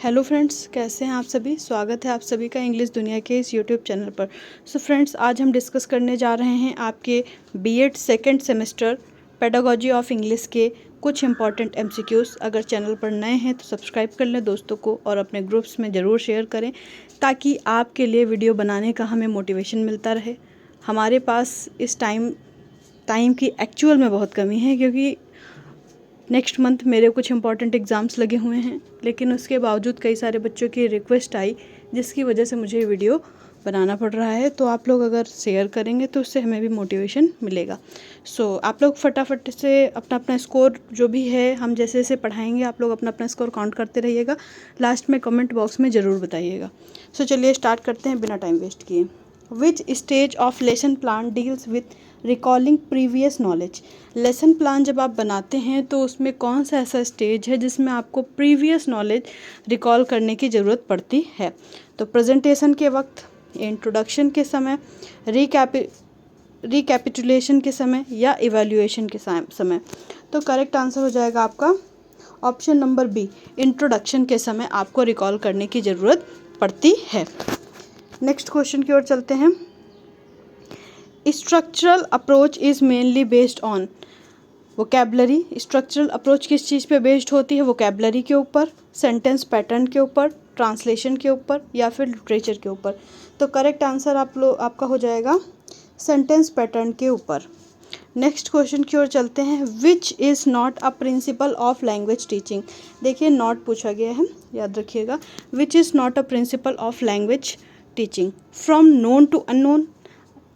Hello friends, कैसे हैं आप सभी। स्वागत है आप सभी का इंग्लिश दुनिया के इस यूट्यूब चैनल पर। सो फ्रेंड्स, आज हम डिस्कस करने जा रहे हैं आपके BEd second semester pedagogy of English के कुछ इंपॉर्टेंट एमसीक्यूज़। अगर चैनल पर नए हैं तो सब्सक्राइब कर लें दोस्तों को और अपने ग्रुप्स में ज़रूर शेयर करें ताकि आपके लिए वीडियो बनाने का हमें मोटिवेशन मिलता रहे। हमारे पास इस टाइम की एक्चुअल में बहुत कमी है क्योंकि नेक्स्ट मंथ मेरे कुछ इंपॉर्टेंट एग्ज़ाम्स लगे हुए हैं, लेकिन उसके बावजूद कई सारे बच्चों की रिक्वेस्ट आई जिसकी वजह से मुझे वीडियो बनाना पड़ रहा है। तो आप लोग अगर शेयर करेंगे तो उससे हमें भी मोटिवेशन मिलेगा। आप लोग फटाफट से अपना अपना स्कोर जो भी है, हम जैसे जैसे पढ़ाएंगे आप लोग अपना अपना स्कोर काउंट करते रहिएगा। लास्ट में कमेंट बॉक्स में ज़रूर बताइएगा। चलिए स्टार्ट करते हैं बिना टाइम वेस्ट किए। Which stage of lesson plan deals with recalling previous knowledge. Lesson plan जब आप बनाते हैं तो उसमें कौन सा ऐसा स्टेज है जिसमें आपको प्रीवियस नॉलेज रिकॉल करने की ज़रूरत पड़ती है। तो प्रेजेंटेशन के वक्त, इंट्रोडक्शन के समय, रिकैपिटुलेशन के समय या इवैल्यूएशन के समय। तो करेक्ट आंसर हो जाएगा आपका ऑप्शन नंबर बी, इंट्रोडक्शन के समय आपको रिकॉल करने की ज़रूरत पड़ती है। नेक्स्ट क्वेश्चन की ओर चलते हैं। Structural approach is mainly based on vocabulary. Structural approach किस चीज़ पे बेस्ड होती है? वोकेबलरी के ऊपर, सेंटेंस पैटर्न के ऊपर, ट्रांसलेशन के ऊपर या फिर लिटरेचर के ऊपर। तो करेक्ट आंसर आपका हो जाएगा सेंटेंस पैटर्न के ऊपर। नेक्स्ट क्वेश्चन की ओर चलते हैं। Which is not a principle of language teaching. देखिए, नॉट पूछा गया है, याद रखिएगा। Which is not a principle of language teaching. From known to unknown.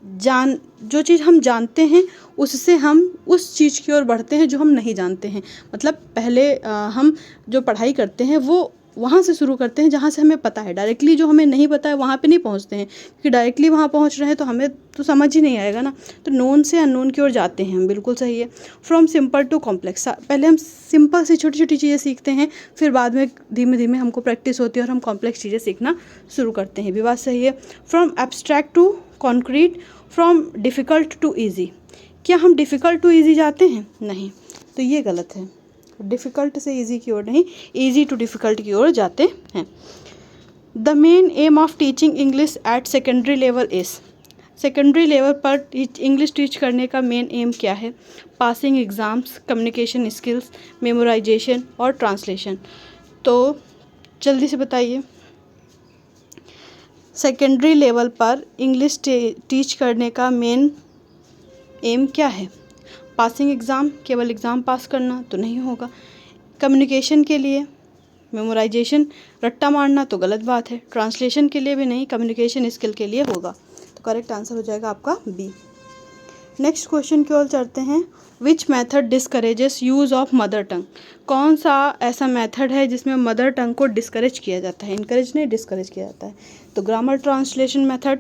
जो चीज़ हम जानते हैं उससे हम उस चीज़ की ओर बढ़ते हैं जो हम नहीं जानते हैं। मतलब पहले हम जो पढ़ाई करते हैं वो वहाँ से शुरू करते हैं जहाँ से हमें पता है। डायरेक्टली जो हमें नहीं पता है वहाँ पे नहीं पहुँचते हैं, क्योंकि डायरेक्टली वहाँ पहुँच रहे हैं तो हमें तो समझ ही नहीं आएगा ना। तो नोन से अननोन की ओर जाते हैं हम, बिल्कुल सही है। From simple to complex. पहले हम सिंपल से छोटी छोटी चीज़ें सीखते हैं, फिर बाद में धीमे धीमे हमको प्रैक्टिस होती है और हम कॉम्प्लेक्स चीज़ें सीखना शुरू करते हैं। भी बात सही है। From abstract to concrete. From difficult to easy. क्या हम डिफ़िकल्ट टू ईजी जाते हैं? नहीं, तो ये गलत है। डिफ़िकल्ट से ईजी की ओर नहीं, ईजी टू डिफ़िकल्ट की ओर जाते हैं। The main M of teaching English at secondary level is. Secondary level पर इंग्लिश टीच करने का मेन एम क्या है? Passing exams, communication skills, memorisation और ट्रांसलेशन। तो जल्दी से बताइए, सेकेंडरी लेवल पर इंग्लिश टीच करने का मेन एम क्या है? पासिंग एग्ज़ाम, केवल एग्ज़ाम पास करना तो नहीं होगा। कम्युनिकेशन के लिए मेमोराइजेशन, रट्टा मारना तो गलत बात है। ट्रांसलेशन के लिए भी नहीं, कम्युनिकेशन स्किल के लिए होगा। तो करेक्ट आंसर हो जाएगा आपका बी। नेक्स्ट क्वेश्चन की ओर चलते हैं। Which method discourages use of mother tongue. कौन सा ऐसा मेथड है जिसमें मदर टंग को डिस्करेज किया जाता है? इनकरेज नहीं, डिस्करेज किया जाता है। तो ग्रामर ट्रांसलेशन मेथड,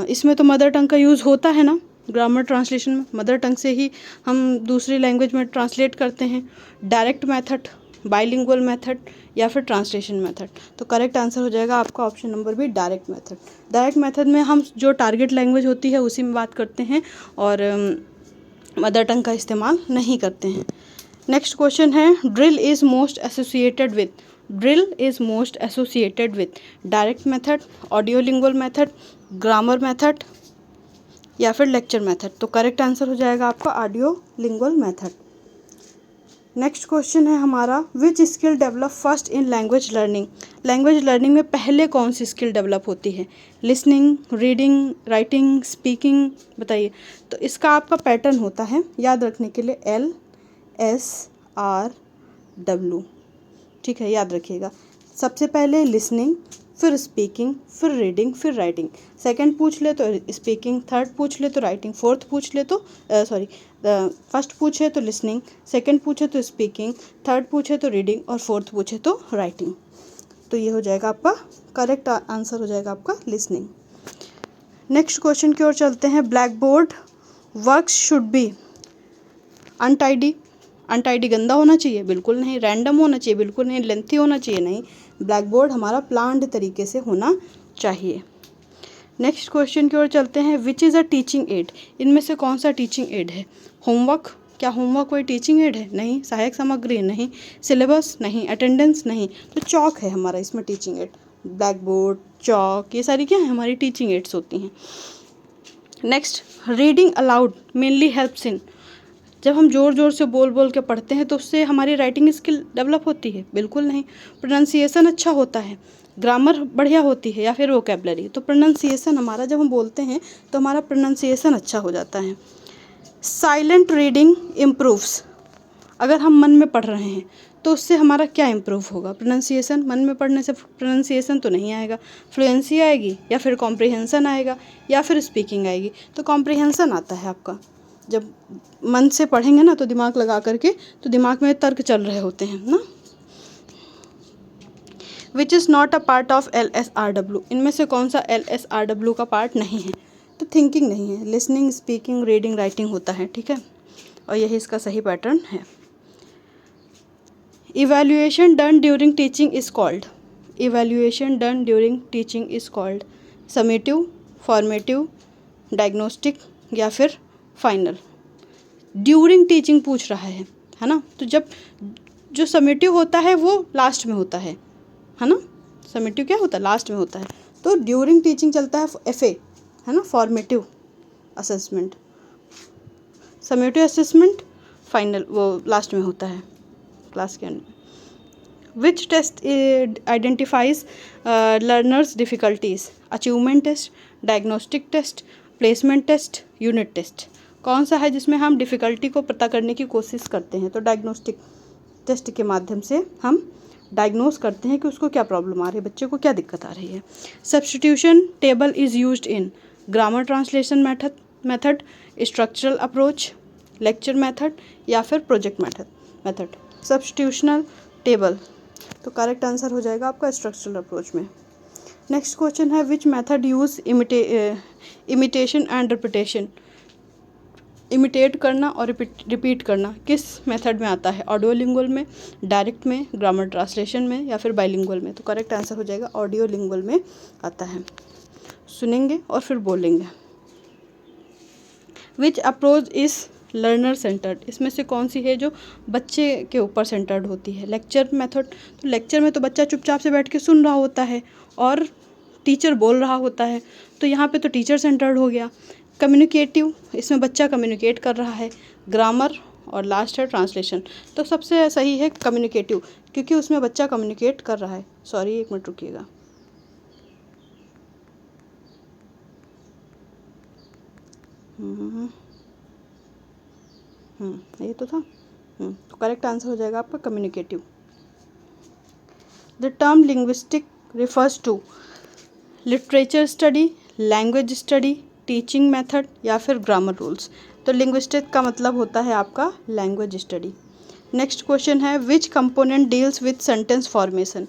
इसमें तो मदर टंग का यूज़ होता है ना। ग्रामर ट्रांसलेशन में मदर टंग से ही हम दूसरी लैंग्वेज में ट्रांसलेट करते हैं। डायरेक्ट मेथड, बाइलिंगुअल मेथड या फिर ट्रांसलेशन मेथड। तो करेक्ट आंसर हो जाएगा आपका option number B, direct method. Direct method में हम जो टारगेट लैंग्वेज होती है उसी में बात करते हैं और मदर टंग का इस्तेमाल नहीं करते हैं। नेक्स्ट क्वेश्चन है। Drill is most associated with. Drill is most associated with direct method, audiolingual method, grammar method या फिर लेक्चर मेथड। तो करेक्ट आंसर हो जाएगा आपका ऑडियोलिंगुअल मेथड। नेक्स्ट क्वेश्चन है हमारा। Which skill develop first in language learning. लैंग्वेज लर्निंग में पहले कौन सी स्किल डेवलप होती है? Listening, reading, writing, speaking. बताइए। तो इसका आपका पैटर्न होता है याद रखने के लिए, LSRW। ठीक है, याद रखिएगा। सबसे पहले लिसनिंग, फिर स्पीकिंग, फिर रीडिंग, फिर राइटिंग। सेकंड पूछ ले तो स्पीकिंग, थर्ड पूछ ले तो राइटिंग, फोर्थ पूछ ले तो फर्स्ट पूछे तो लिसनिंग, सेकंड पूछे तो स्पीकिंग, थर्ड पूछे तो रीडिंग और फोर्थ पूछे तो राइटिंग। तो ये हो जाएगा आपका करेक्ट आंसर, हो जाएगा आपका लिसनिंग। नेक्स्ट क्वेश्चन की ओर चलते हैं। Black board works should be untidy. Untidy गंदा होना चाहिए? बिल्कुल नहीं। रैंडम होना चाहिए? बिल्कुल नहीं। लेंथी होना चाहिए? नहीं। ब्लैक बोर्ड हमारा प्लान्ड तरीके से होना चाहिए। नेक्स्ट क्वेश्चन की ओर चलते हैं। Which is a teaching add. इनमें से कौन सा टीचिंग एड है? होमवर्क, क्या होमवर्क कोई टीचिंग एड है? नहीं। सहायक सामग्री? नहीं। सिलेबस? नहीं। अटेंडेंस? नहीं। तो चॉक है हमारा इसमें teaching add. Black board, chalk, ये सारी क्या है हमारी टीचिंग एड्स होती हैं। Next, reading allowed mainly helps in, जब हम ज़ोर ज़ोर से बोल बोल के पढ़ते हैं तो उससे हमारी राइटिंग स्किल डेवलप होती है? बिल्कुल नहीं। प्रोनाउंसिएशन अच्छा होता है, ग्रामर बढ़िया होती है, या फिर वोकैबुलरी? तो प्रोनाउंसिएशन हमारा, जब हम बोलते हैं तो हमारा प्रोनाउंसिएशन अच्छा हो जाता है। साइलेंट रीडिंग इम्प्रूव्स, अगर हम मन में पढ़ रहे हैं तो उससे हमारा क्या इम्प्रूव होगा? प्रोनाउंसिएशन। मन में पढ़ने से प्रोनाउंसिएशन तो नहीं आएगा, फ्लुएंसी आएगी, या फिर कॉम्प्रिहेंसन आएगा, या फिर स्पीकिंग आएगी। तो कॉम्प्रिहेंसन आता है आपका, जब मन से पढ़ेंगे ना तो दिमाग लगा करके, तो दिमाग में तर्क चल रहे होते हैं ना। विच is not a part of LSRW, इनमें से कौन सा LSRW का पार्ट नहीं है? तो थिंकिंग नहीं है, लिसनिंग, स्पीकिंग, रीडिंग, राइटिंग होता है, ठीक है, और यही इसका सही पैटर्न है। Evaluation done during teaching is called, evaluation done during teaching is called summative, formative, diagnostic, या फिर फाइनल। ड्यूरिंग टीचिंग पूछ रहा है ना, तो जब जो समेटिव होता है वो लास्ट में होता है ना, समेटिव क्या होता है? लास्ट में होता है। तो ड्यूरिंग टीचिंग चलता है FA, है ना, formative assessment, summative assessment, final वो लास्ट में होता है, क्लास के एंड में। Which test identifies learners difficulties? Achievement test, diagnostic test, placement test, unit test? कौन सा है जिसमें हम डिफ़िकल्टी को पता करने की कोशिश करते हैं? तो डायग्नोस्टिक टेस्ट के माध्यम से हम डायग्नोस करते हैं कि उसको क्या प्रॉब्लम आ रही है, बच्चे को क्या दिक्कत आ रही है। Substitution table is used in grammar translation method, structural approach, lecture method, या फिर प्रोजेक्ट मेथड। सब्स्टिट्यूशनल टेबल, तो करेक्ट आंसर हो जाएगा आपका स्ट्रक्चरल अप्रोच में। नेक्स्ट क्वेश्चन है which method use imitation and repetition, imitate करना और रिपीट करना किस मेथड में आता है? ऑडियो लिंगुअल में, डायरेक्ट में, ग्रामर ट्रांसलेशन में, या फिर बाइलिंगुअल में? तो करेक्ट आंसर हो जाएगा ऑडियो लिंगुअल में आता है, सुनेंगे और फिर बोलेंगे। विच अप्रोच इज़ लर्नर सेंटर्ड, इसमें से कौन सी है जो बच्चे के ऊपर सेंटर्ड होती है? लेक्चर मेथड, तो लेक्चर में तो बच्चा चुपचाप से बैठ के सुन रहा होता है और टीचर बोल रहा होता है, तो यहाँ पे तो टीचर सेंटर्ड हो गया। कम्युनिकेटिव, इसमें बच्चा कम्युनिकेट कर रहा है। ग्रामर, और लास्ट है ट्रांसलेशन, तो सबसे सही है कम्युनिकेटिव, क्योंकि उसमें बच्चा कम्युनिकेट कर रहा है। सॉरी, एक मिनट रुकिएगा। ये तो था। तो करेक्ट आंसर हो जाएगा आपका communicative. The term linguistic refers to literature study, language study, teaching method, या फिर ग्रामर रूल्स? तो लिंग्विस्टिक का मतलब होता है आपका लैंग्वेज स्टडी। नेक्स्ट क्वेश्चन है विच component deals with sentence formation?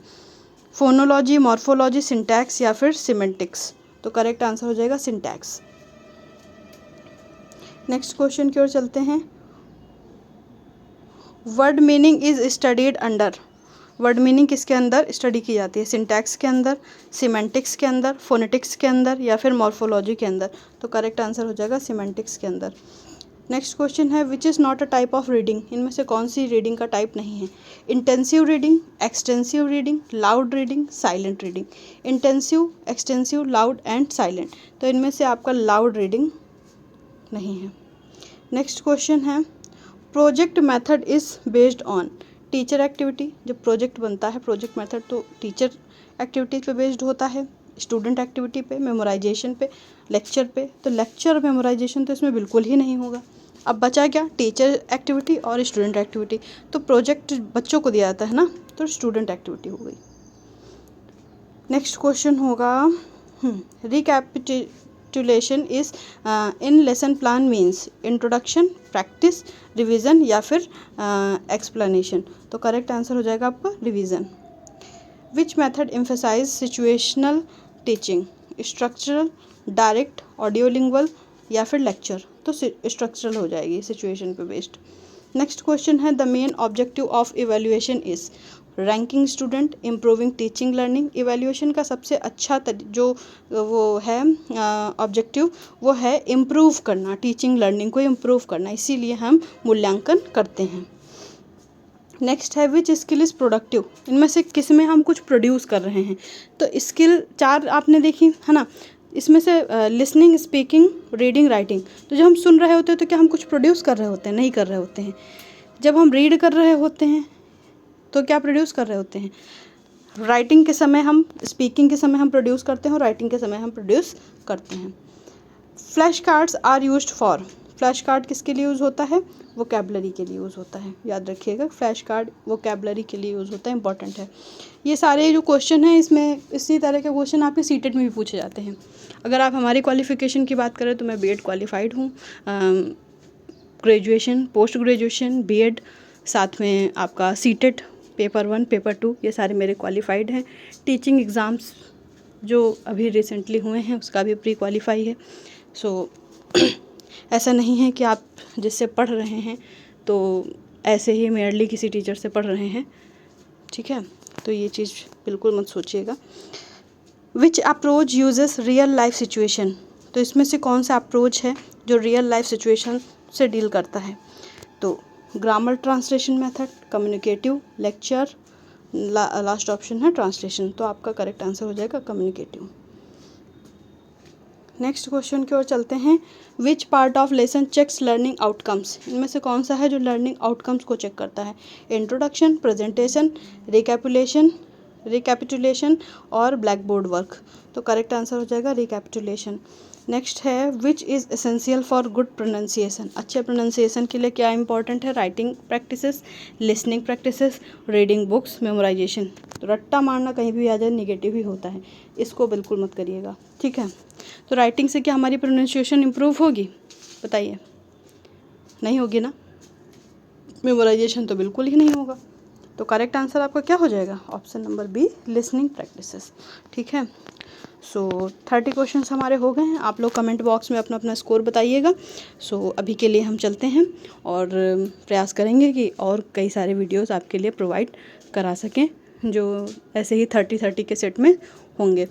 Phonology, morphology, syntax, या फिर सिमेंटिक्स? तो करेक्ट आंसर हो जाएगा सिंटैक्स। नेक्स्ट क्वेश्चन की ओर चलते हैं। Word meaning is studied under, word meaning किसके अंदर स्टडी की जाती है? सिंटैक्स के अंदर, सिमेंटिक्स के अंदर, फोनेटिक्स के अंदर, या फिर मॉर्फोलॉजी के अंदर? तो करेक्ट आंसर हो जाएगा सिमेंटिक्स के अंदर। नेक्स्ट क्वेश्चन है विच is not a type of reading, इनमें से कौन सी रीडिंग का टाइप नहीं है? Intensive reading, extensive reading, loud reading, silent reading? Intensive, extensive, loud and silent, तो इनमें से आपका लाउड रीडिंग नहीं है। नेक्स्ट क्वेश्चन है project method is based on teacher activity, जब प्रोजेक्ट बनता है प्रोजेक्ट मेथड तो टीचर एक्टिविटी पे बेस्ड होता है, स्टूडेंट एक्टिविटी पे, मेमोराइजेशन पे, लेक्चर पे। तो लेक्चर मेमोराइजेशन तो इसमें बिल्कुल ही नहीं होगा। अब बचा क्या? टीचर एक्टिविटी और स्टूडेंट एक्टिविटी। तो प्रोजेक्ट बच्चों को दिया जाता है ना, तो स्टूडेंट एक्टिविटी हो गई। नेक्स्ट क्वेश्चन होगा recapitulation is in lesson plan means introduction, practice, revision, या फिर एक्सप्लेनेशन? तो करेक्ट आंसर हो जाएगा आपका revision. Which method emphasise situational teaching? Structural, direct, audio lingual, या फिर लेक्चर? तो स्ट्रक्चरल हो जाएगी, सिचुएशन पे बेस्ड। नेक्स्ट क्वेश्चन है the main objective of evaluation is, ranking student, improving teaching learning. Evaluation का सबसे अच्छा जो वो है ऑब्जेक्टिव वो है इम्प्रूव करना, टीचिंग लर्निंग को इम्प्रूव करना, इसीलिए हम मूल्यांकन करते हैं। नेक्स्ट है विच स्किल इज़ प्रोडक्टिव, इनमें से किस में हम कुछ प्रोड्यूस कर रहे हैं। तो स्किल 4 आपने देखी है ना, इसमें से लिसनिंग, स्पीकिंग, रीडिंग, राइटिंग। तो जब हम सुन रहे होते हैं तो क्या हम कुछ प्रोड्यूस कर रहे होते हैं? नहीं कर रहे होते हैं। जब हम रीड कर रहे होते हैं तो क्या प्रोड्यूस कर रहे होते हैं? राइटिंग के समय हम, स्पीकिंग के समय हम प्रोड्यूस करते हैं और राइटिंग के समय हम प्रोड्यूस करते हैं। Flash cards are used for, flash card किसके लिए यूज़ होता है? वोकैबुलरी के लिए यूज़ होता है, याद रखिएगा। फ्लैश कार्ड वोकैबुलरी के लिए यूज़ होता है, इंपॉर्टेंट है। ये सारे जो क्वेश्चन हैं इसमें इसी तरह के क्वेश्चन आपके सीटेट में भी पूछे जाते हैं। अगर आप हमारी क्वालिफ़िकेशन की बात करें तो मैं बीएड क्वालिफाइड हूँ, ग्रेजुएशन, पोस्ट ग्रेजुएशन, बीएड, साथ में आपका सीटेट पेपर 1, पेपर 2, ये सारे मेरे क्वालिफाइड हैं। टीचिंग एग्ज़ाम्स जो अभी रिसेंटली हुए हैं उसका भी प्री क्वालिफाई है। सो ऐसा नहीं है कि आप जिससे पढ़ रहे हैं तो ऐसे ही मेयरली किसी टीचर से पढ़ रहे हैं, ठीक है? तो ये चीज़ बिल्कुल मत सोचिएगा। Which approach uses real life situation, तो इसमें से कौन सा अप्रोच है जो रियल लाइफ सिचुएशन से डील करता है? तो grammar translation method, communicative, lecture, last option है ट्रांसलेशन। तो आपका करेक्ट आंसर हो जाएगा कम्युनिकेटिव। नेक्स्ट क्वेश्चन की ओर चलते हैं। Which part of lesson checks learning outcomes, इनमें से कौन सा है जो लर्निंग आउटकम्स को चेक करता है? इंट्रोडक्शन, प्रेजेंटेशन, रिकैपिटुलेशन और ब्लैक बोर्ड वर्क। तो करेक्ट आंसर हो जाएगा रिकैपिटुलेशन। नेक्स्ट है which is essential for good pronunciation, अच्छे प्रोनाउंसिएशन के लिए क्या इंपॉर्टेंट है? Writing practices, listening practices, reading books, memorisation. तो रट्टा मारना कहीं भी आ जाए नेगेटिव ही होता है, इसको बिल्कुल मत करिएगा, ठीक है? तो राइटिंग से क्या हमारी प्रोनाउंसिएशन इम्प्रूव होगी? बताइए, नहीं होगी ना। मेमोराइजेशन तो बिल्कुल ही नहीं होगा। तो करेक्ट आंसर आपका क्या हो जाएगा? Option number B, listening practices, ठीक है? सो 30 क्वेश्चंस हमारे हो गए हैं। आप लोग कमेंट बॉक्स में अपना अपना स्कोर बताइएगा। सो अभी के लिए हम चलते हैं और प्रयास करेंगे कि और कई सारे वीडियोस आपके लिए प्रोवाइड करा सकें जो ऐसे ही 30 के सेट में होंगे।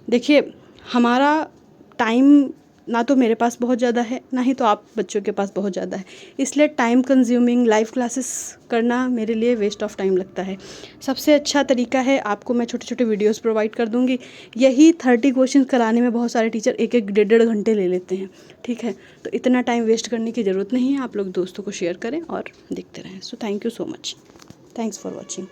देखिए, हमारा टाइम ना तो मेरे पास बहुत ज़्यादा है, ना ही तो आप बच्चों के पास बहुत ज़्यादा है, इसलिए टाइम कंज्यूमिंग लाइव क्लासेस करना मेरे लिए वेस्ट ऑफ टाइम लगता है। सबसे अच्छा तरीका है, आपको मैं छोटे छोटे वीडियोस प्रोवाइड कर दूंगी। यही 30 क्वेश्चन कराने में बहुत सारे टीचर 1-1, 1.5 घंटे ले लेते हैं, ठीक है? तो इतना टाइम वेस्ट करने की ज़रूरत नहीं है। आप लोग दोस्तों को शेयर करें और देखते रहें। So thank you so much, thanks for watching.